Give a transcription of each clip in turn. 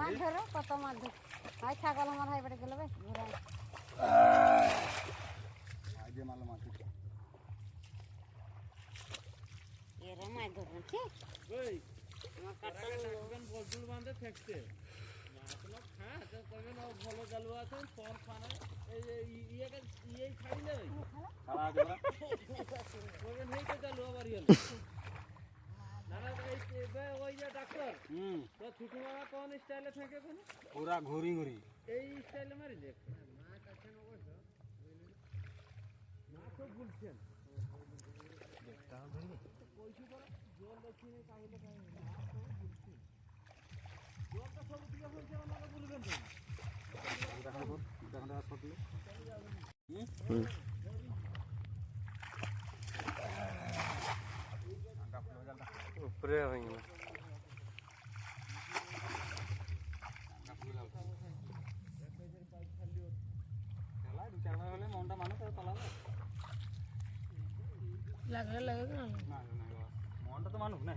মাছ ধরো কত মাছ ধর হাই ছাগল আমার হাই বেড়ে গেল বে ঘুরাই আগে মাল মাছ এর মাছ ধরুন ঠিক ওই আমার কাটা ডাকবেন বজুল বাঁধে থাকতে মাছলো খা তো তবে না ভালো জালু আছে পর পানে এই ইয়েকে ইয়েই ছাড়িলে খালা দেবরা ওই নেই তো জালু আবার ইয়ে না না এই ওই যে ডাক্তার তো ছোট মামা কোন স্টাইলে থাকে কোন পুরা ঘুরি ঘুরি এই স্টাইলে মারি দেখ মাছ আছে না কইছো মাছ তো বলছেন দেখটা ধরি কইছি বড় জল দক্ষিণে কাহিলে কাহিলে মাছ তো বলছেন জলটা সব দিকে হইছে আমাকে বলবেন তো দেখা সটলে উপরে হইনি মনটা মানুষ পালাবে লাগলে লাগে না না মনটা তো মানুষ না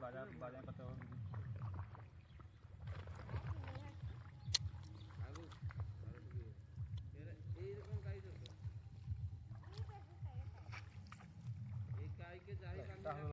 বাজার বাজার করতে হবে